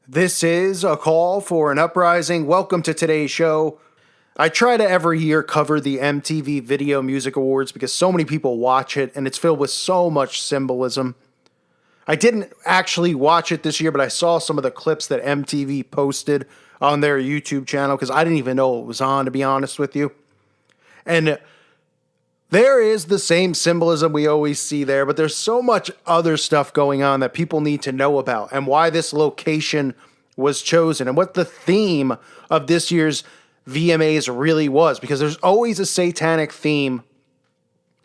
This is a call for an uprising. Welcome to today's show. I try to every year cover the MTV Video Music Awards because so many people watch it and it's filled with so much symbolism. I didn't actually watch it this year, but I saw some of the clips that MTV posted on their YouTube channel because I didn't even know it was on, to be honest with you. And there is the same symbolism we always see there, but there's so much other stuff going on that people need to know about and why this location was chosen and what the theme of this year's VMAs really was, because there's always a satanic theme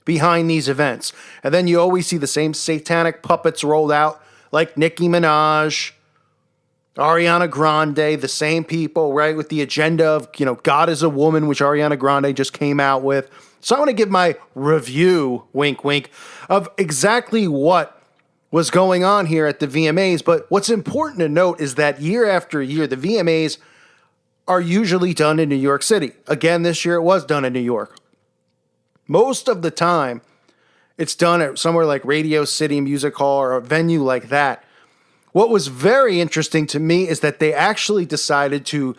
behind these events. And then you always see the same satanic puppets rolled out, like Nicki Minaj, Ariana Grande, the same people, right, with the agenda of, God is a woman, which Ariana Grande just came out with. So I want to give my review, wink, wink, of exactly what was going on here at the VMAs. But what's important to note is that year after year, the VMAs are usually done in New York City. Again, this year it was done in New York. Most of the time, it's done at somewhere like Radio City Music Hall or a venue like that. What was very interesting to me is that they actually decided to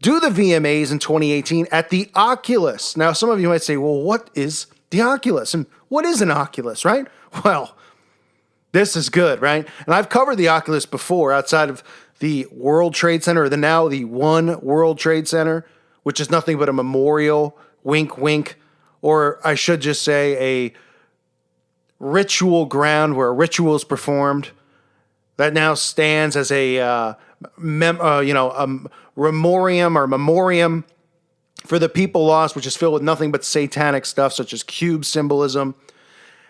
do the VMAs in 2018 at the Oculus. Now, some of you might say, well, what is the Oculus? And what is an Oculus, right? Well, this is good, right? And I've covered the Oculus before outside of the World Trade Center, or now the One World Trade Center, which is nothing but a memorial, wink, wink, or I should just say a ritual ground where a ritual is performed that now stands as a memoriam for the people lost, which is filled with nothing but satanic stuff, such as cube symbolism.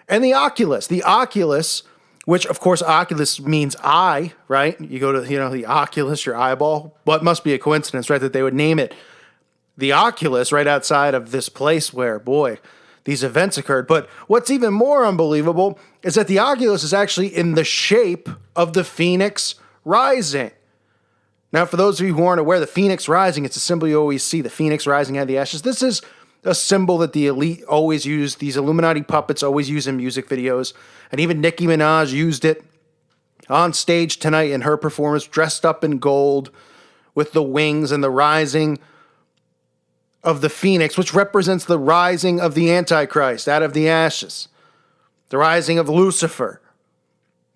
And the Oculus, which of course Oculus means eye, right? You go to, the Oculus, your eyeball. Well, it must be a coincidence, right, that they would name it the Oculus right outside of this place where, boy, these events occurred. But what's even more unbelievable is that the Oculus is actually in the shape of the Phoenix Rising. Now, for those of you who aren't aware, the Phoenix Rising, it's a symbol you always see, the Phoenix rising out of the ashes. This is a symbol that the elite always use, these Illuminati puppets always use in music videos. And even Nicki Minaj used it on stage tonight in her performance, dressed up in gold with the wings and the rising of the Phoenix, which represents the rising of the Antichrist out of the ashes, the rising of Lucifer.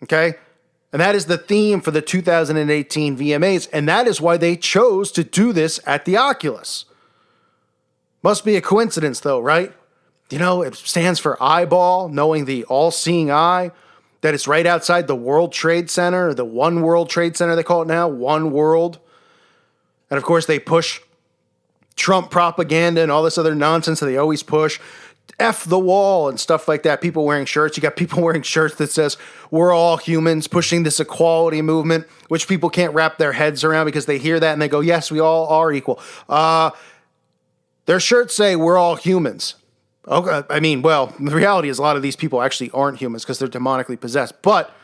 Okay? And that is the theme for the 2018 VMAs, and that is why they chose to do this at the Oculus. Must be a coincidence, though, right? It stands for eyeball, knowing the all-seeing eye, that it's right outside the World Trade Center, the One World Trade Center they call it now, One World. And of course, they push Trump propaganda and all this other nonsense that they always push. F the wall and stuff like that. People wearing shirts. You got people wearing shirts that says, we're all humans, pushing this equality movement, which people can't wrap their heads around because they hear that and they go, yes, we all are equal. Their shirts say, we're all humans. Okay, the reality is a lot of these people actually aren't humans because they're demonically possessed. But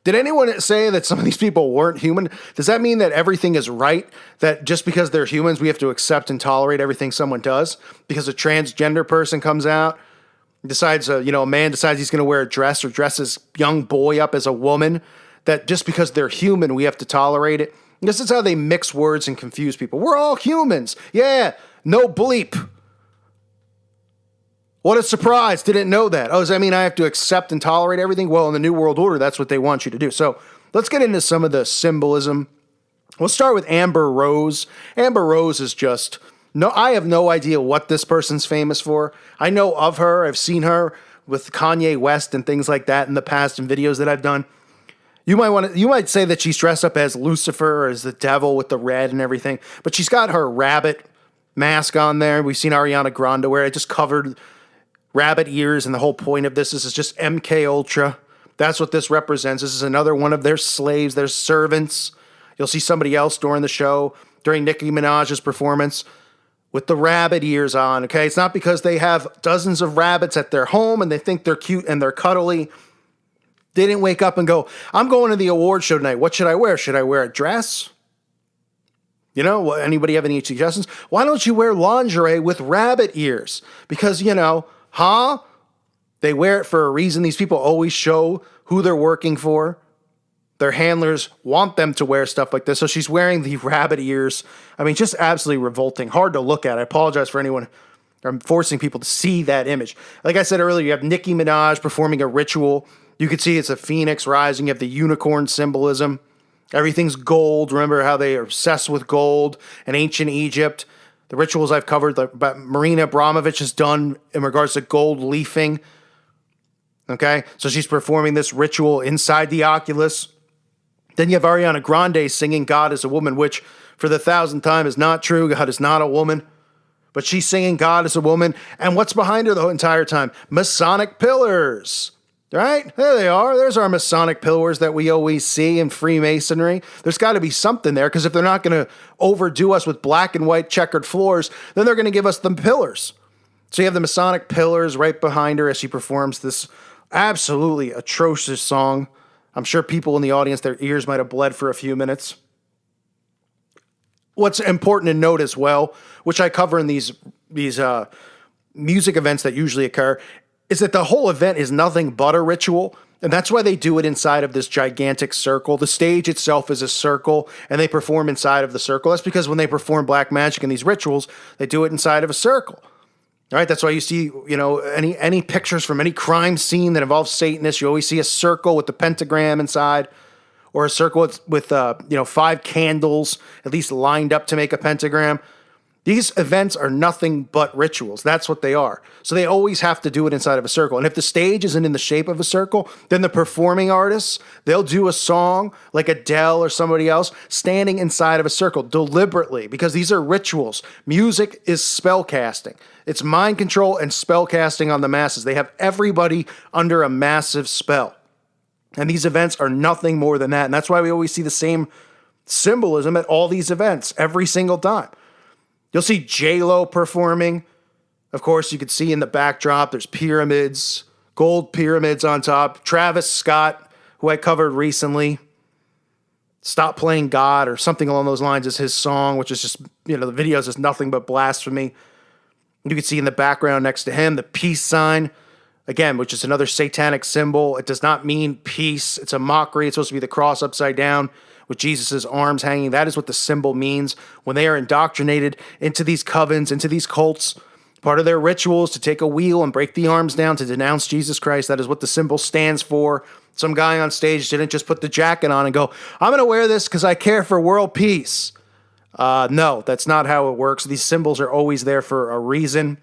did anyone say that some of these people weren't human? Does that mean that everything is right? That just because they're humans, we have to accept and tolerate everything someone does? Because a transgender person comes out, decides, a man decides he's going to wear a dress or dress his young boy up as a woman, that just because they're human, we have to tolerate it? This is how they mix words and confuse people. We're all humans. Yeah, no bleep. What a surprise. Didn't know that. Oh, does that mean I have to accept and tolerate everything? Well, in the New World Order, that's what they want you to do. So let's get into some of the symbolism. We'll start with Amber Rose. Amber Rose is I have no idea what this person's famous for. I know of her. I've seen her with Kanye West and things like that in the past in videos that I've done. You might say that she's dressed up as Lucifer or as the devil with the red and everything, but she's got her rabbit mask on there. We've seen Ariana Grande wear it, just covered rabbit ears, and the whole point of this is just MK Ultra. That's what this represents. This is another one of their slaves, their servants. You'll see somebody else during the show, during Nicki Minaj's performance, with the rabbit ears on, okay? It's not because they have dozens of rabbits at their home and they think they're cute and they're cuddly. They didn't wake up and go, I'm going to the award show tonight. What should I wear? Should I wear a dress? Anybody have any suggestions? Why don't you wear lingerie with rabbit ears? Because, they wear it for a reason. These people always show who they're working for. Their handlers want them to wear stuff like this. So she's wearing the rabbit ears. I mean, just absolutely revolting. Hard to look at. I apologize for anyone. I'm forcing people to see that image. Like I said earlier, you have Nicki Minaj performing a ritual. You can see it's a phoenix rising. You have the unicorn symbolism. Everything's gold. Remember how they are obsessed with gold in ancient Egypt. The rituals I've covered, like Marina Abramovich has done in regards to gold leafing. Okay, so she's performing this ritual inside the Oculus. Then you have Ariana Grande singing God is a woman, which for the 1,000th time is not true. God is not a woman. But she's singing God is a woman. And what's behind her the entire time? Masonic pillars. Right? There they are. There's our Masonic pillars that we always see in Freemasonry. There's got to be something there, because if they're not going to overdo us with black and white checkered floors, then they're going to give us the pillars. So you have the Masonic pillars right behind her as she performs this absolutely atrocious song. I'm sure people in the audience, their ears might have bled for a few minutes. What's important to note as well, which I cover in these music events that usually occur, is that the whole event is nothing but a ritual. And that's why they do it inside of this gigantic circle. The stage itself is a circle, and they perform inside of the circle. That's because when they perform black magic in these rituals, they do it inside of a circle. All right, that's why you see, any pictures from any crime scene that involves Satanists, you always see a circle with the pentagram inside, or a circle with 5 candles at least lined up to make a pentagram. These events are nothing but rituals. That's what they are. So they always have to do it inside of a circle. And if the stage isn't in the shape of a circle, then the performing artists, they'll do a song like Adele or somebody else standing inside of a circle deliberately, because these are rituals. Music is spell casting. It's mind control and spell casting on the masses. They have everybody under a massive spell. And these events are nothing more than that. And that's why we always see the same symbolism at all these events every single time. You'll see J-Lo performing. Of course, you can see in the backdrop, there's pyramids, gold pyramids on top. Travis Scott, who I covered recently, Stop Playing God or something along those lines is his song, which is just, the video is just nothing but blasphemy. You can see in the background next to him the peace sign, again, which is another satanic symbol. It does not mean peace. It's a mockery. It's supposed to be the cross upside down with Jesus' arms hanging. That is what the symbol means. When they are indoctrinated into these covens, into these cults, part of their rituals to take a wheel and break the arms down to denounce Jesus Christ. That is what the symbol stands for. Some guy on stage didn't just put the jacket on and go, I'm going to wear this because I care for world peace. No, that's not how it works. These symbols are always there for a reason.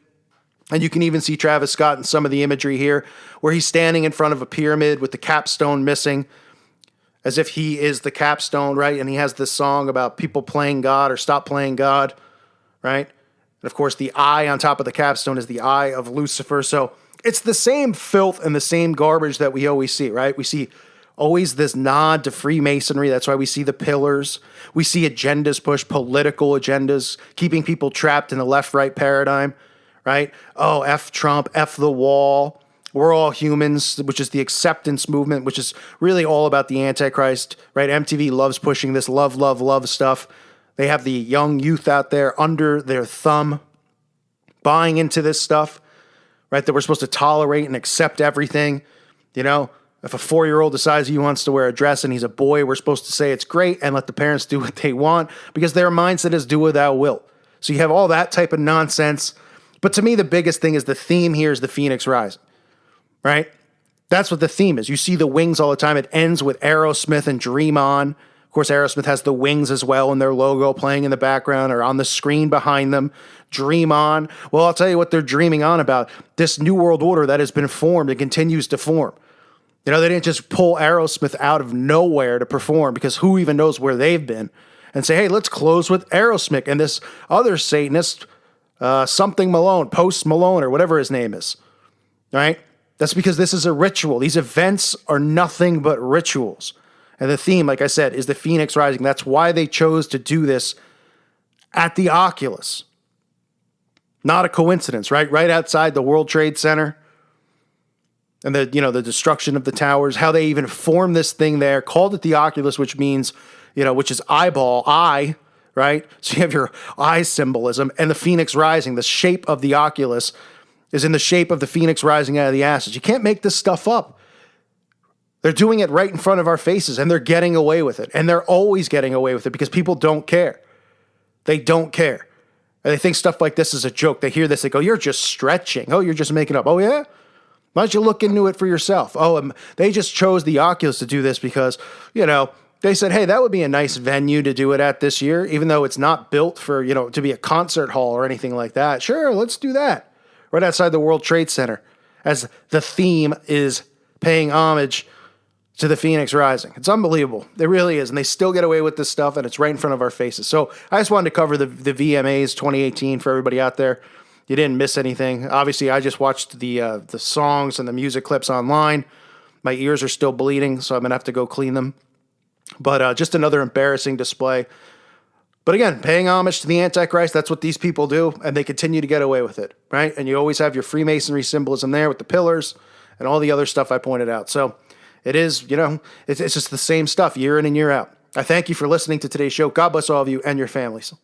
And you can even see Travis Scott in some of the imagery here, where he's standing in front of a pyramid with the capstone missing, as if he is the capstone, right? And he has this song about people playing God or stop playing God, right? And of course, the eye on top of the capstone is the eye of Lucifer. So it's the same filth and the same garbage that we always see, right? We see always this nod to Freemasonry. That's why we see the pillars. We see agendas pushed, political agendas, keeping people trapped in the left-right paradigm, right? Oh, F Trump, F the wall. We're all humans, which is the acceptance movement, which is really all about the Antichrist, right? MTV loves pushing this love, love, love stuff. They have the young youth out there under their thumb buying into this stuff, right? That we're supposed to tolerate and accept everything. If a 4-year-old decides he wants to wear a dress and he's a boy, we're supposed to say it's great and let the parents do what they want, because their mindset is do what thou wilt. So you have all that type of nonsense. But to me, the biggest thing is the theme here is the Phoenix Rising. Right? That's what the theme is. You see the wings all the time. It ends with Aerosmith and Dream On. Of course, Aerosmith has the wings as well in their logo playing in the background or on the screen behind them. Dream On. Well, I'll tell you what they're dreaming on about. This new world order that has been formed and continues to form. They didn't just pull Aerosmith out of nowhere to perform, because who even knows where they've been, and say, hey, let's close with Aerosmith and this other Satanist, something Malone, Post Malone, or whatever his name is. Right? That's because this is a ritual. These events are nothing but rituals. And the theme, like I said, is the Phoenix Rising. That's why they chose to do this at the Oculus. Not a coincidence, right? Right outside the World Trade Center. And the destruction of the towers, how they even formed this thing there, called it the Oculus, which means, which is eyeball, eye, right? So you have your eye symbolism, and the Phoenix Rising, the shape of the Oculus is in the shape of the Phoenix rising out of the ashes. You can't make this stuff up. They're doing it right in front of our faces, and they're getting away with it. And they're always getting away with it because people don't care. They don't care. And they think stuff like this is a joke. They hear this, they go, you're just stretching. Oh, you're just making up. Oh, yeah? Why don't you look into it for yourself? Oh, they just chose the Oculus to do this because, they said, hey, that would be a nice venue to do it at this year, even though it's not built for, to be a concert hall or anything like that. Sure, let's do that. Right outside the World Trade Center, as the theme is paying homage to the Phoenix Rising. It's unbelievable. It really is. And they still get away with this stuff, and it's right in front of our faces. So I just wanted to cover the VMAs 2018 for everybody out there. You didn't miss anything. Obviously, I just watched the songs and the music clips online. My ears are still bleeding, so I'm going to have to go clean them. But just another embarrassing display. But again, paying homage to the Antichrist, that's what these people do, and they continue to get away with it, right? And you always have your Freemasonry symbolism there with the pillars and all the other stuff I pointed out. So it is, it's just the same stuff year in and year out. I thank you for listening to today's show. God bless all of you and your families.